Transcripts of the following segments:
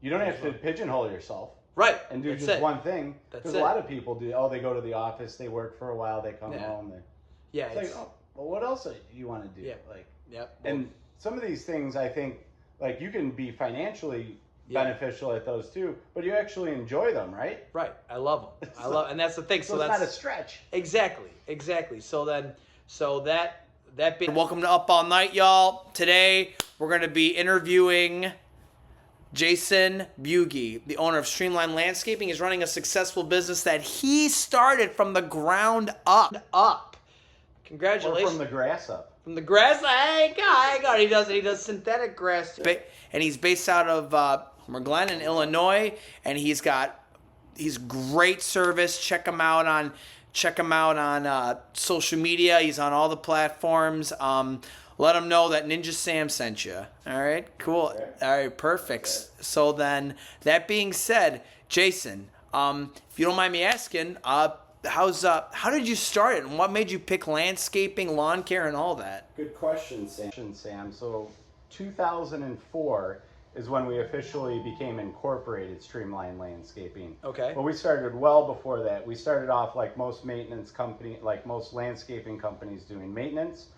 You don't have to pigeonhole yourself. Right. And do That's just it. one thing. That's Because it. a lot of people do. Oh, they go to the office, they work for a while, they come Yeah. home. Yeah. It's like, oh, well, what else do you want to do? Yeah. Like, Yep. and some of these things, I think, like you can be financially Yeah. beneficial at those too, but you actually enjoy them, right? Right. I love them. I love, and that's the thing. So, So it's that's not a stretch. Exactly. So that being, welcome to Up All Night, y'all. Today we're going to be interviewing Jason Bugie, the owner of Streamline Landscaping. He's running a successful business that he started from the ground up. Congratulations. Or from the grass up. From the grass, hang on. He does synthetic grass too. And he's based out of Glen in Illinois, and he's great service. Check him out on social media. He's on all the platforms. Let him know that Ninja Sam sent you. All right, cool. Okay. All right, perfect. Okay. So then, that being said, Jason, if you don't mind me asking, how did you start it, and what made you pick landscaping, lawn care, and all that? Good question, Sam. So 2004 is when we officially became incorporated Streamline Landscaping. Okay. But we started well before that. We started off like most landscaping companies doing maintenance,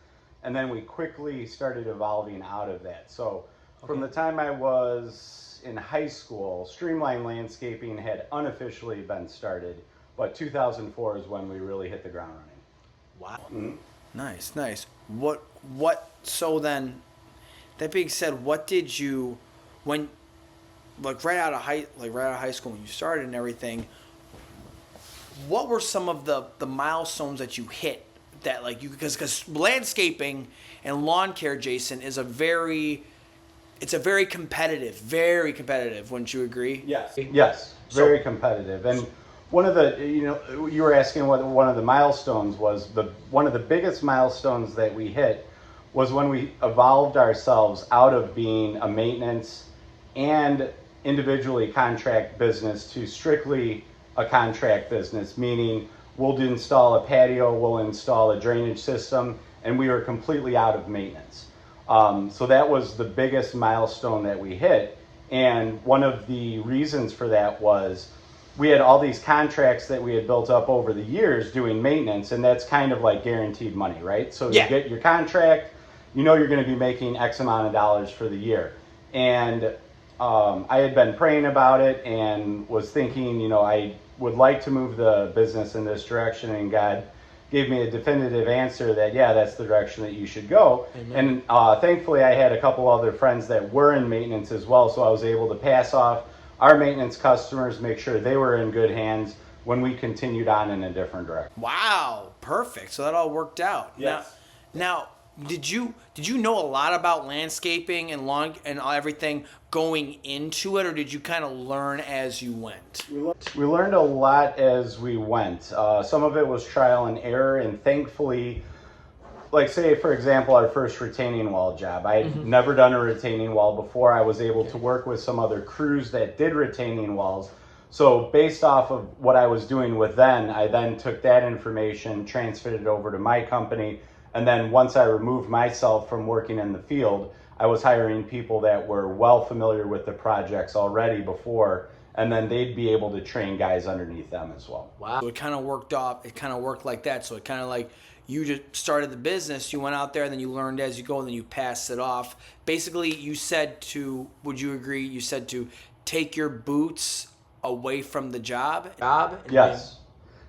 and then we quickly started evolving out of that. So from the time I was in high school, Streamline Landscaping had unofficially been started. But 2004 is when we really hit the ground running. Wow. Mm-hmm. Nice. So then, that being said, what did you, when, right out of high school when you started and everything, what were some of the milestones that you hit that because landscaping and lawn care, Jason, is very competitive, wouldn't you agree? Yes, very competitive. And one of the, you were asking what one of the milestones was. One of the biggest milestones that we hit was when we evolved ourselves out of being a maintenance and individually contract business to strictly a contract business, meaning we'll install a patio, we'll install a drainage system, and we were completely out of maintenance. So that was the biggest milestone that we hit. And one of the reasons for that was we had all these contracts that we had built up over the years doing maintenance, and that's kind of like guaranteed money, right? So you get your contract, you're going to be making X amount of dollars for the year. And I had been praying about it and was thinking, I would like to move the business in this direction, and God gave me a definitive answer that, that's the direction that you should go. Amen. And thankfully I had a couple other friends that were in maintenance as well, so I was able to pass off our maintenance customers, make sure they were in good hands when we continued on in a different direction. Wow, perfect. So that all worked out. Yes. Now, did you know a lot about landscaping and lawn and everything going into it, or did you kind of learn as you went? We learned a lot as we went. Some of it was trial and error, and thankfully, like say for example, our first retaining wall job. I had never done a retaining wall before. I was able to work with some other crews that did retaining walls. So based off of what I was doing with them, I then took that information, transferred it over to my company, and then once I removed myself from working in the field, I was hiring people that were well familiar with the projects already before, and then they'd be able to train guys underneath them as well. Wow. So it kind of worked like that. So it kind of like, you just started the business, you went out there, and then you learned as you go, and then you passed it off. Basically, you said to, would you agree, you said to take your boots away from the job? Yes.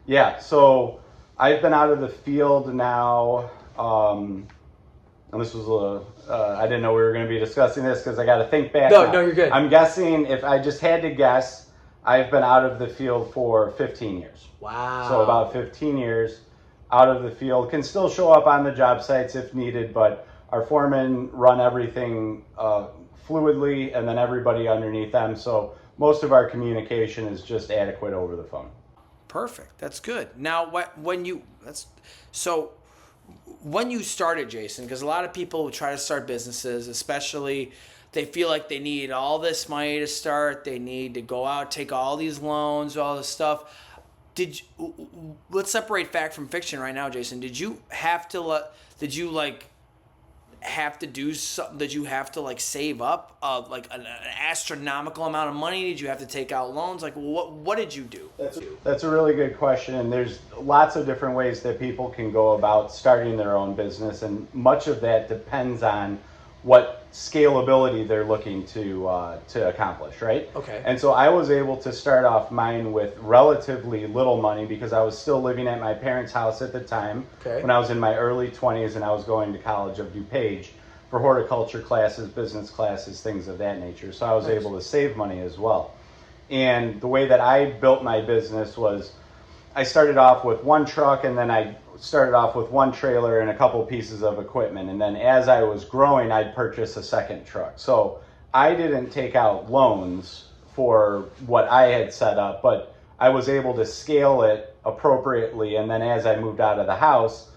Yeah, so I've been out of the field now, and this was I didn't know we were going to be discussing this because I got to think back. No, you're good. I'm guessing, if I just had to guess, I've been out of the field for 15 years. Wow. So about 15 years. Out of the field, can still show up on the job sites if needed, but our foremen run everything fluidly, and then everybody underneath them. So most of our communication is just adequate over the phone. Perfect. That's good. Now, when you started, Jason, because a lot of people who try to start businesses, especially, they feel like they need all this money to start. They need to go out, take all these loans, all this stuff. Let's separate fact from fiction right now, Jason. Did you have to do something? Did you have to like save up like an astronomical amount of money? Did you have to take out loans? Like what did you do? That's a really good question, and there's lots of different ways that people can go about starting their own business, and much of that depends on what scalability they're looking to accomplish, right? Okay. And so I was able to start off mine with relatively little money because I was still living at my parents' house at the time. Okay. When I was in my early 20s and I was going to College of DuPage for horticulture classes, business classes, things of that nature. So I was able to save money as well. And the way that I built my business was I started off with one truck, and then I started off with one trailer and a couple pieces of equipment. And then as I was growing, I'd purchase a second truck. So I didn't take out loans for what I had set up, but I was able to scale it appropriately. And then as I moved out of the house,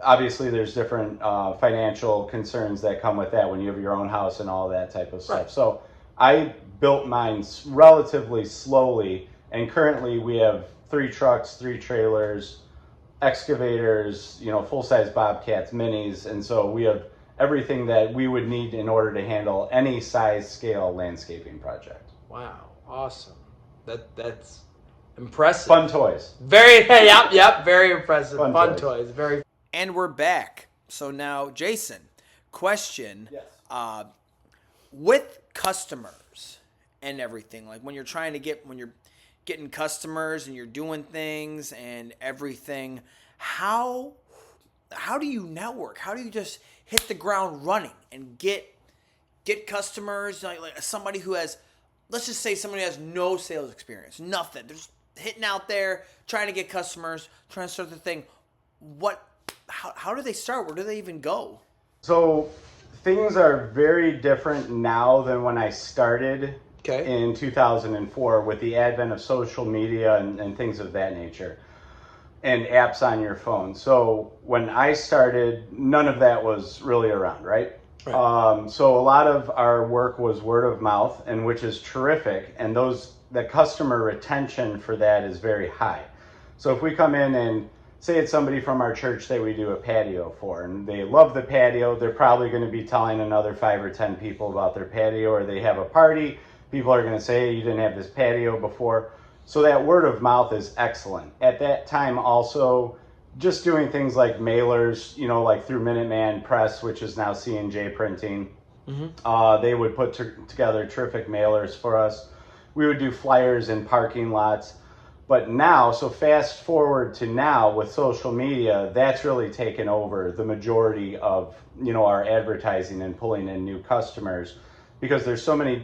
obviously there's different financial concerns that come with that when you have your own house and all that type of stuff. Right. So I built mine relatively slowly, and currently we have 3 trucks, 3 trailers, excavators, full-size bobcats, minis, and so we have everything that we would need in order to handle any size scale landscaping project. Wow, awesome. That's impressive. Fun toys. Very yep, very impressive. Fun toys. Very. And we're back. So now, Jason, question. Yes. With customers and everything, like when you're getting customers and you're doing things and everything, how do you network? How do you just hit the ground running and get customers, like somebody who has, let's just say somebody who has no sales experience, nothing. They're just hitting out there, trying to get customers, trying to start the thing. How do they start? Where do they even go? So things are very different now than when I started in 2004 with the advent of social media and things of that nature and apps on your phone. So when I started, none of that was really around, right? So a lot of our work was word of mouth, and which is terrific, and the customer retention for that is very high. So if we come in and say it's somebody from our church that we do a patio for, and they love the patio, they're probably going to be telling another 5 or 10 people about their patio, or they have a party, people are going to say, hey, you didn't have this patio before. So that word of mouth is excellent. At that time also, just doing things like mailers, like through Minuteman Press, which is now C&J Printing, they would put together terrific mailers for us. We would do flyers in parking lots. But now, so fast forward to now with social media, that's really taken over the majority of, our advertising and pulling in new customers, because there's so many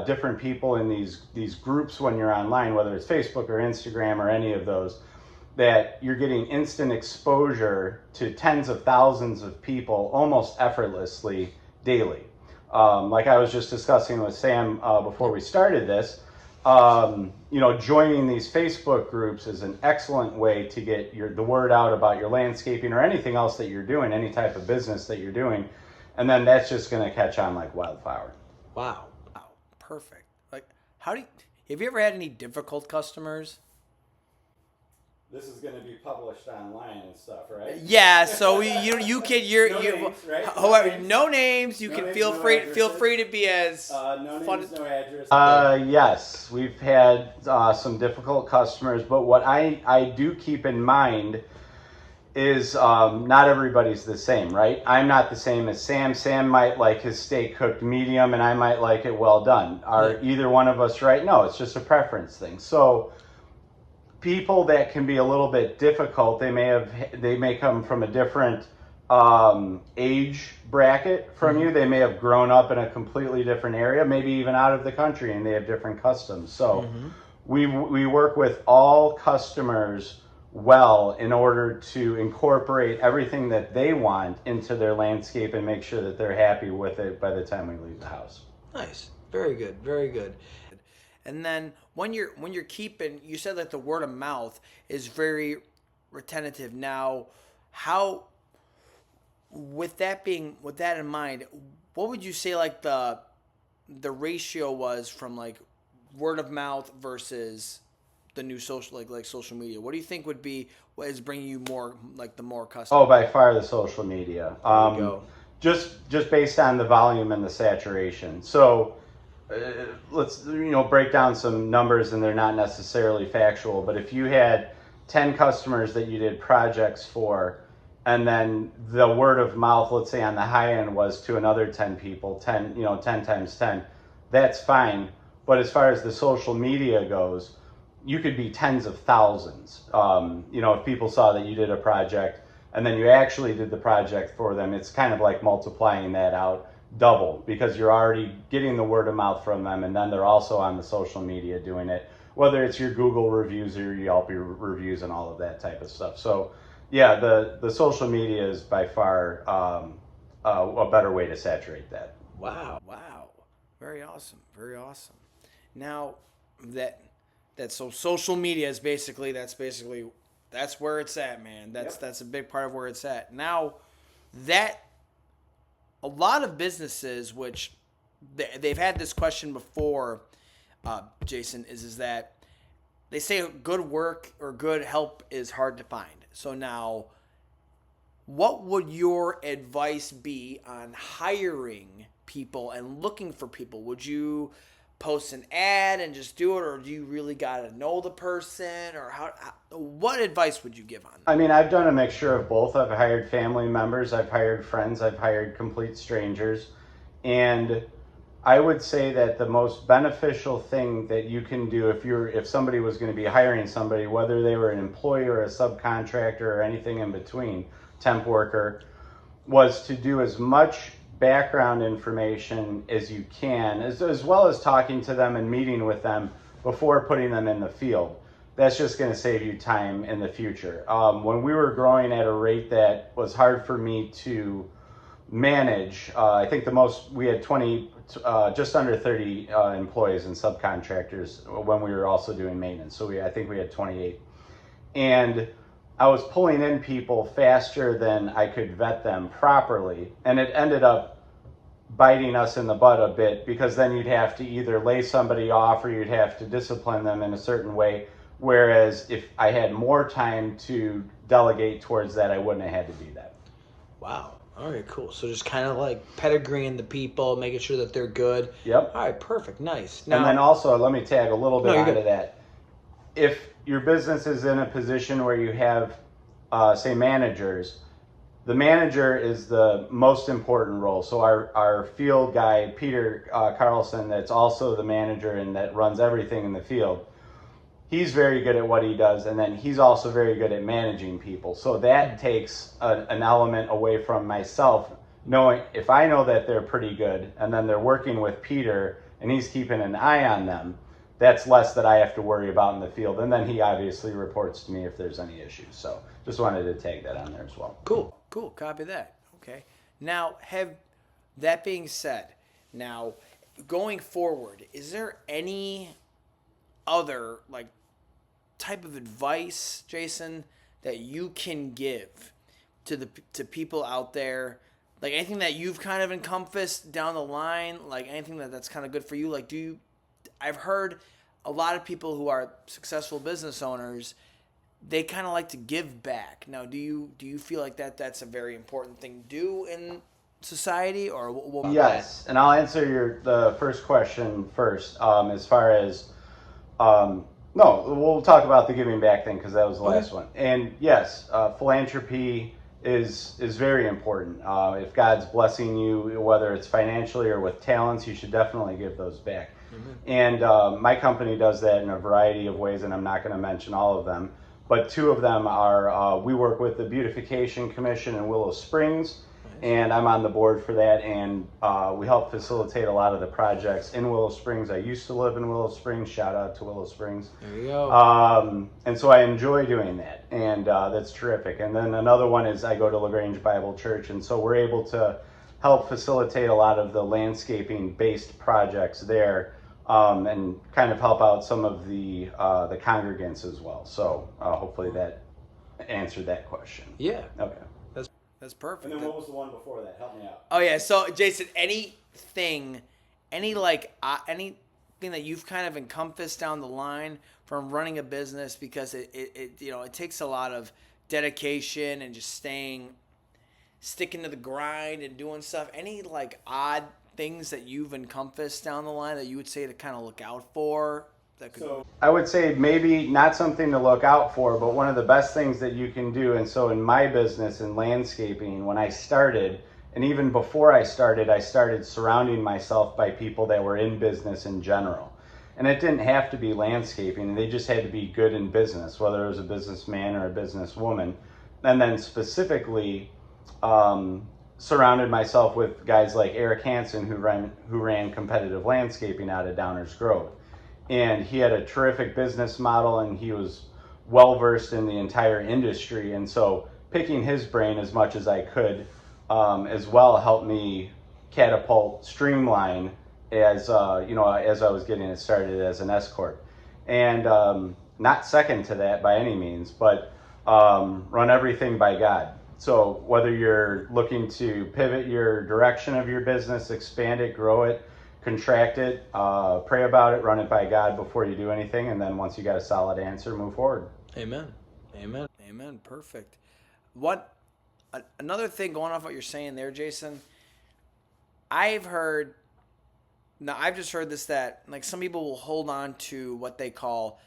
different people in these groups when you're online, whether it's Facebook or Instagram or any of those, that you're getting instant exposure to tens of thousands of people almost effortlessly daily. Like I was just discussing with Sam before we started this, joining these Facebook groups is an excellent way to get the word out about your landscaping or anything else that you're doing, any type of business that you're doing. And then that's just going to catch on like wildfire. Wow. Perfect. Like, have you ever had any difficult customers? This is going to be published online and stuff, right? Yeah, so you can names, right? However, no names. You No can names, feel no free addresses. to be as No fun. names, no address. Yes, we've had some difficult customers, but what I do keep in mind is not everybody's the same, right? I'm not the same as Sam. Sam might like his steak cooked medium, and I might like it well done. Are either one of us right? No, it's just a preference thing. So people that can be a little bit difficult, they may come from a different age bracket from you. They may have grown up in a completely different area, maybe even out of the country, and they have different customs. So we work with all customers well in order to incorporate everything that they want into their landscape and make sure that they're happy with it by the time we leave the house. Nice. Very good. Very good. And then when you're keeping, you said that the word of mouth is very retentive. Now, how, with that in mind, what would you say like the ratio was from like word of mouth versus the new social like social media? What do you think is bringing you more, like the more customers? Oh, by far the social media. There you go. just based on the volume and the saturation. So let's break down some numbers, and they're not necessarily factual. But if you had 10 customers that you did projects for, and then the word of mouth, let's say on the high end, was to another 10 people, 10 times 10, that's fine. But as far as the social media goes, you could be tens of thousands. If people saw that you did a project and then you actually did the project for them, it's kind of like multiplying that out double, because you're already getting the word of mouth from them, and then they're also on the social media doing it, whether it's your Google reviews or your Yelp reviews and all of that type of stuff. So yeah, the social media is by far a better way to saturate that. Wow. Very awesome. Now so social media is basically that's where it's at, man. That's a big part of where it's at. Now that a lot of businesses, which they've had this question before, Jason, is that they say good work or good help is hard to find. So now, what would your advice be on hiring people and looking for people? Would you post an ad and just do it, or do you really got to know the person, or what advice would you give on that? I mean, I've done a mixture of both. I've hired family members, I've hired friends, I've hired complete strangers. And I would say that the most beneficial thing that you can do if somebody was going to be hiring somebody, whether they were an employee or a subcontractor or anything in between, temp worker, was to do as much background information as you can, as well as talking to them and meeting with them before putting them in the field. That's just going to save you time in the future. When we were growing at a rate that was hard for me to manage, I think the most, we had 20, just under 30 employees and subcontractors when we were also doing maintenance. So I think we had 28. And I was pulling in people faster than I could vet them properly, and it ended up biting us in the butt a bit, because then you'd have to either lay somebody off or you'd have to discipline them in a certain way, whereas if I had more time to delegate towards that, I wouldn't have had to do that. Wow. All right, cool. So just kind of like pedigreeing the people, making sure that they're good. Yep. All right, perfect. Nice. Now, and then also, let me tag a little bit onto that. If your business is in a position where you have, say, managers, the manager is the most important role. So our field guy, Peter Carlson, that's also the manager and that runs everything in the field, he's very good at what he does, and then he's also very good at managing people. So that takes an element away from myself, knowing if I know that they're pretty good and then they're working with Peter and he's keeping an eye on them, that's less that I have to worry about in the field. And then he obviously reports to me if there's any issues. So just wanted to tag that on there as well. Cool. Copy that. Okay. Now, that being said, now going forward, is there any other type of advice, Jason, that you can give to people out there? Like anything that you've kind of encompassed down the line, like anything that's kind of good for you? Like, I've heard a lot of people who are successful business owners, they kind of like to give back. Now, do you feel like that's a very important thing to do in society, or what? Yes, and I'll answer the first question first. As far as no, we'll talk about the giving back thing because that was the last one. And yes, philanthropy is very important. If God's blessing you, whether it's financially or with talents, you should definitely give those back. Mm-hmm. And my company does that in a variety of ways, and I'm not going to mention all of them. But two of them are, we work with the Beautification Commission in Willow Springs, and I'm on the board for that, and we help facilitate a lot of the projects in Willow Springs. I used to live in Willow Springs. Shout out to Willow Springs. There you go. And so I enjoy doing that, and that's terrific. And then another one is I go to LaGrange Bible Church, and so we're able to help facilitate a lot of the landscaping-based projects there, and kind of help out some of the congregants as well. So hopefully that answered that question. Yeah. Okay. That's perfect. And then what was the one before that? Help me out. Oh yeah. So Jason, anything that you've kind of encompassed down the line from running a business, because it takes a lot of dedication and just staying sticking to the grind and doing stuff, any like odd things that you've encompassed down the line that you would say to kind of look out for? That could... So I would say maybe not something to look out for, but one of the best things that you can do. And so in my business in landscaping, when I started, and even before I started surrounding myself by people that were in business in general. And it didn't have to be landscaping. They just had to be good in business, whether it was a businessman or a businesswoman. And then specifically surrounded myself with guys like Eric Hansen, who ran competitive landscaping out of Downers Grove. And he had a terrific business model, and he was well-versed in the entire industry. And so picking his brain as much as I could as well helped me catapult Streamline as as I was getting it started as an S corp, and not second to that by any means, but run everything by God. So whether you're looking to pivot your direction of your business, expand it, grow it, contract it, pray about it, run it by God before you do anything, and then once you got a solid answer, move forward. Amen. Amen. Amen. Perfect. Another thing going off what you're saying there, Jason, I've just heard this, that like some people will hold on to what they call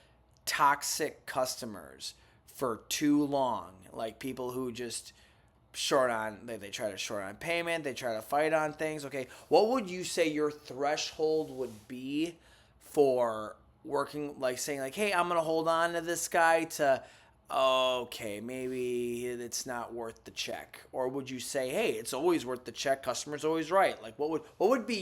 toxic customers for too long. Like people who just they try to short on payment, they try to fight on things. Okay, what would you say your threshold would be for working, like saying like, hey, I'm going to hold on to this guy to, okay, maybe it's not worth the check? Or would you say, hey, it's always worth the check, customer's always right? Like what would be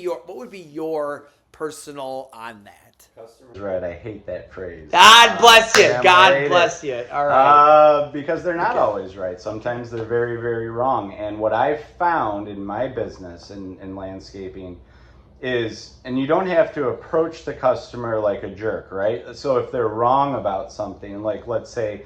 your personal on that? Customer's right. I hate that phrase. God bless you. God bless it. you. All right. Because they're not always right. Sometimes they're very, very wrong. And what I've found in my business in landscaping is, and you don't have to approach the customer like a jerk, right? So if they're wrong about something, like let's say,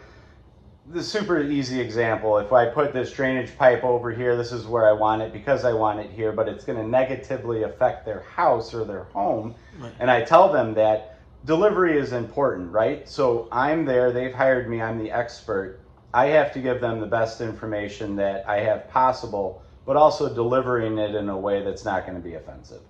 the super easy example, if I put this drainage pipe over here, this is where I want it because I want it here, but it's going to negatively affect their house or their home. Right. And I tell them that delivery is important, right? So I'm there, they've hired me, I'm the expert. I have to give them the best information that I have possible, but also delivering it in a way that's not going to be offensive.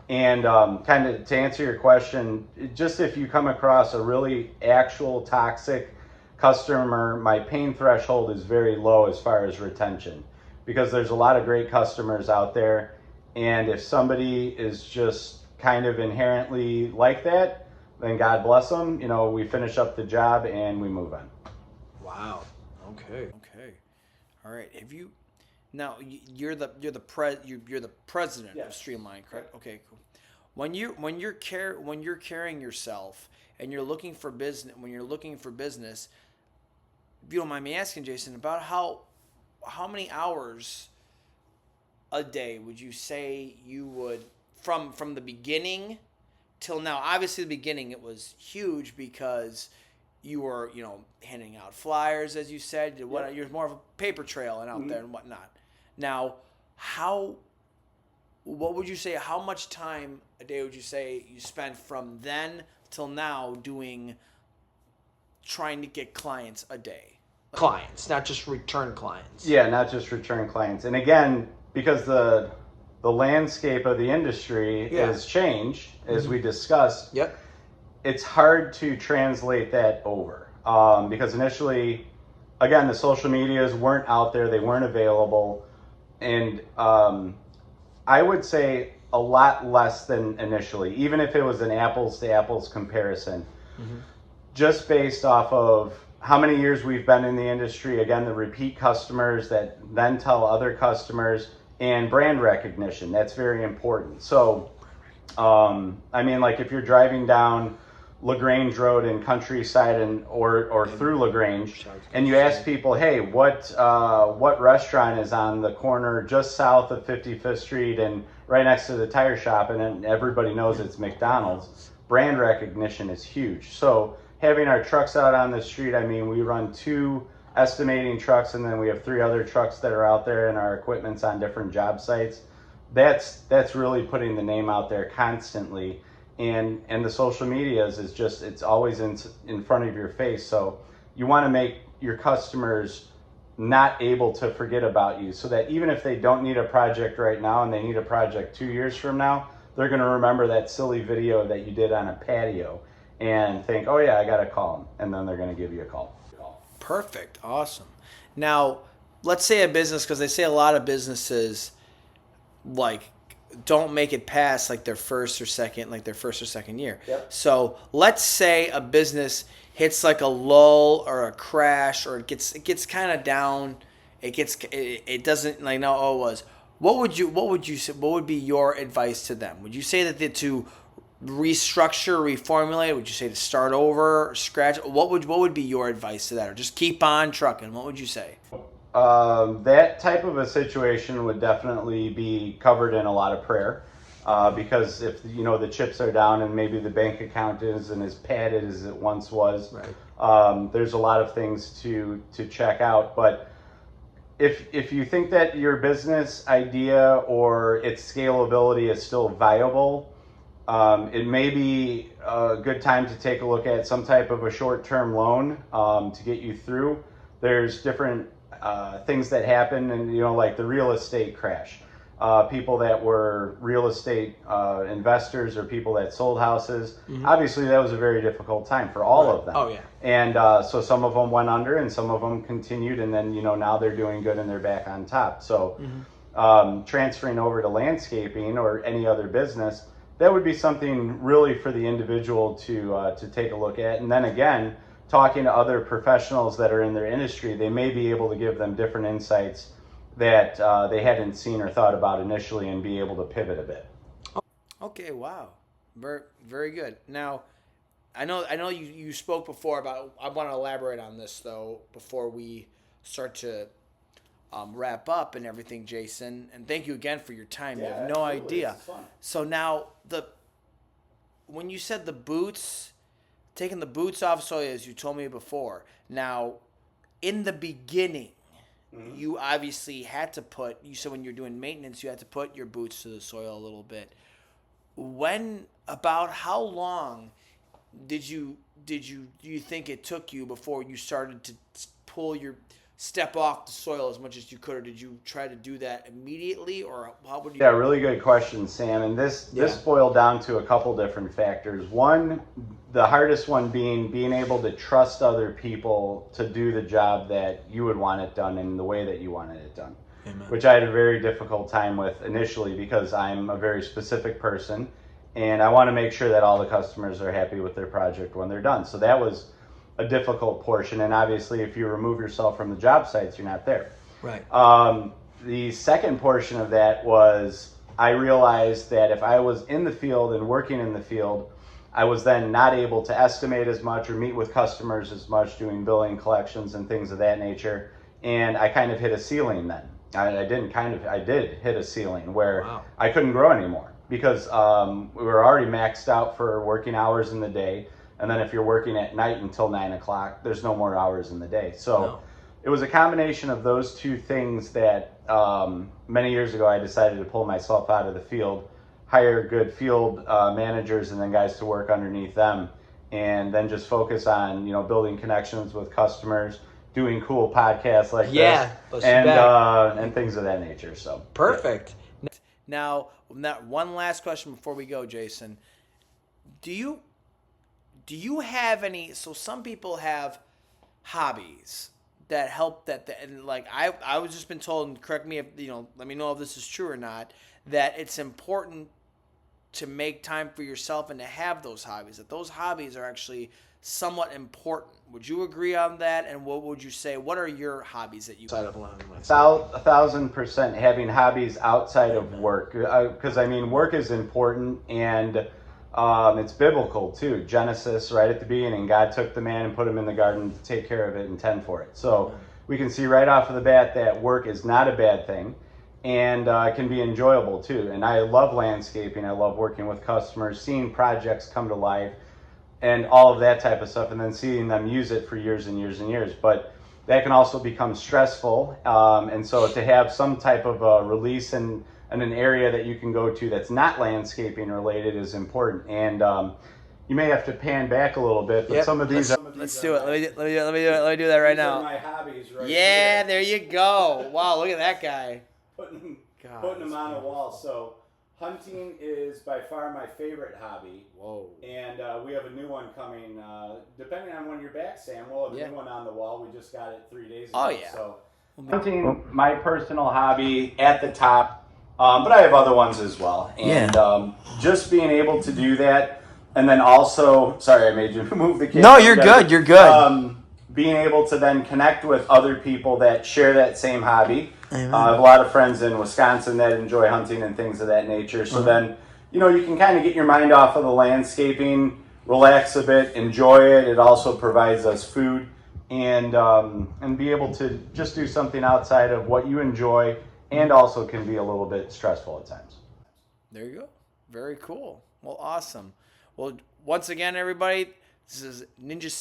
And kind of to answer your question, just if you come across a really actual toxic customer, my pain threshold is very low as far as retention, because there's a lot of great customers out there, and if somebody is just kind of inherently like that, then God bless them. We finish up the job and we move on. Wow. Okay. All right. Have you now? You're the president of Streamline, correct? Okay, cool. When you're carrying yourself and you're looking for business, if you don't mind me asking, Jason, about how many hours a day would you say you would, from the beginning till now? Obviously, the beginning it was huge because you were handing out flyers, as you said. You're more of a paper trail and out there and whatnot. Now, what would you say? How much time a day would you say you spent from then till now trying to get clients a day? Clients, not just return clients. Yeah, not just return clients. And again, because the landscape of the industry has changed, as we discussed, it's hard to translate that over. Because initially, again, the social medias weren't out there, they weren't available. And I would say a lot less than initially, even if it was an apples to apples comparison, just based off of how many years we've been in the industry, again, the repeat customers that then tell other customers, and brand recognition. That's very important. So, like if you're driving down LaGrange Road in Countryside or through LaGrange, and you ask people, hey, what restaurant is on the corner just south of 55th Street and right next to the tire shop, and then everybody knows it's McDonald's. Brand recognition is huge. So having our trucks out on the street, we run 2 estimating trucks, and then we have 3 other trucks that are out there, and our equipment's on different job sites. That's really putting the name out there constantly. And the social medias is just, it's always in front of your face. So you want to make your customers not able to forget about you, so that even if they don't need a project right now and they need a project 2 years from now, they're going to remember that silly video that you did on a patio and think, oh yeah, I got to call them. And then they're going to give you a call. Perfect. Awesome. Now, let's say a business, because they say a lot of businesses like don't make it past like their first or second year. Yep. So let's say a business hits like a lull or a crash, or it gets kind of down. It doesn't like no oh it was. What would be your advice to them? Would you say that to restructure, reformulate? Would you say to start over, scratch? What would be your advice to that, or just keep on trucking? What would you say? That type of a situation would definitely be covered in a lot of prayer, because if the chips are down and maybe the bank account isn't as padded as it once was, right. There's a lot of things to check out. But if you think that your business idea or its scalability is still viable, it may be a good time to take a look at some type of a short-term loan to get you through. There's different things that happen, and like the real estate crash. People that were real estate investors or people that sold houses. Mm-hmm. Obviously, that was a very difficult time for all of them. Oh yeah. And so some of them went under, and some of them continued, and then now they're doing good and they're back on top. So transferring over to landscaping or any other business, that would be something really for the individual to take a look at. And then again, talking to other professionals that are in their industry, they may be able to give them different insights that they hadn't seen or thought about initially, and be able to pivot a bit. Okay, wow, very, very good. Now, I know you spoke before about. I want to elaborate on this though before we start to wrap up and everything, Jason. And thank you again for your time. Yeah, you have no absolutely. idea. It's fun. So now when you said the boots, taking the boots off soil, as you told me before. Now, in the beginning, you obviously had to put. You said when you're doing maintenance, you had to put your boots to the soil a little bit. About how long do you think it took you before you started to step off the soil as much as you could, or did you try to do that immediately, or how would you? Yeah, really good question, Sam. And this boiled down to a couple different factors. One, the hardest one being able to trust other people to do the job that you would want it done in the way that you wanted it done. Amen. Which I had a very difficult time with initially, because I'm a very specific person and I want to make sure that all the customers are happy with their project when they're done. So that was a difficult portion, and obviously if you remove yourself from the job sites, you're not there. Right. The second portion of that was I realized that if I was in the field and working in the field, I was then not able to estimate as much or meet with customers as much, doing billing collections and things of that nature. And I kind of hit a ceiling then. I did hit a ceiling where I couldn't grow anymore, because we were already maxed out for working hours in the day. And then if you're working at night until 9 o'clock, there's no more hours in the day. So it was a combination of those two things that many years ago I decided to pull myself out of the field, hire good field managers and then guys to work underneath them, and then just focus on building connections with customers, doing cool podcasts like this, and things of that nature. So perfect. Yeah. Now, one last question before we go, Jason. Do you have any? So some people have hobbies that help and like I was just been told, and correct me if let me know if this is true or not, that it's important to make time for yourself and to have those hobbies, that those hobbies are actually somewhat important. Would you agree on that? And what would you say? What are your hobbies that you? 1,000% having hobbies outside of work, because work is important, and it's biblical too. Genesis, right at the beginning, God took the man and put him in the garden to take care of it and tend for it. So we can see right off of the bat that work is not a bad thing, and can be enjoyable too. And I love landscaping. I love working with customers, seeing projects come to life, and all of that type of stuff, and then seeing them use it for years and years and years. But that can also become stressful, and so to have some type of a release and an area that you can go to that's not landscaping related is important. And you may have to pan back a little bit, but Yep, some of these. Let's do it. Let me do that right now. My hobbies, right? Yeah, there you go. Wow, look at that guy. Putting God, them on a wall. So hunting is by far my favorite hobby. Whoa. And we have a new one coming. Depending on when you're back, Sam, we'll have a new one on the wall. We just got it 3 days ago. Oh, yeah. So hunting, my personal hobby at the top, but I have other ones as well. And just being able to do that, and then also, sorry, I made you move the camera. No, you're good. You're good. Being able to then connect with other people that share that same hobby. Amen. I have a lot of friends in Wisconsin that enjoy hunting and things of that nature. So then, you know, you can kind of get your mind off of the landscaping, relax a bit, enjoy it. It also provides us food and be able to just do something outside of what you enjoy, and also can be a little bit stressful at times. There you go. Very cool. Well, awesome. Well, once again, everybody, this is Ninja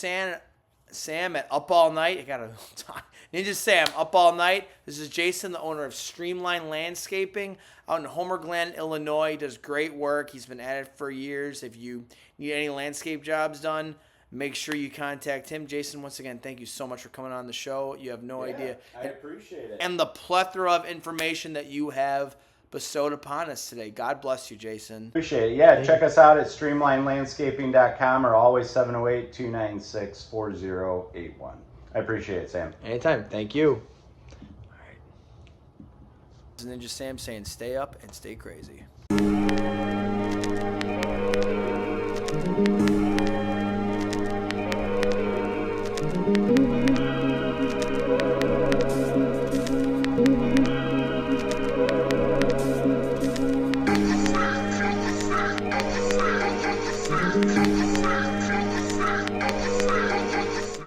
Sam at Up All Night. I got a time. Ninja Sam, Up All Night. This is Jason, the owner of Streamline Landscaping out in Homer Glen, Illinois. He does great work. He's been at it for years. If you need any landscape jobs done, make sure you contact him. Jason, once again, thank you so much for coming on the show. You have no idea. I appreciate it. And the plethora of information that you have bestowed upon us today. God bless you, Jason. Appreciate it. Yeah, check us out at streamlinelandscaping.com or always 708-296-4081. I appreciate it, Sam. Anytime. Thank you. All right. This is Ninja Sam saying stay up and stay crazy.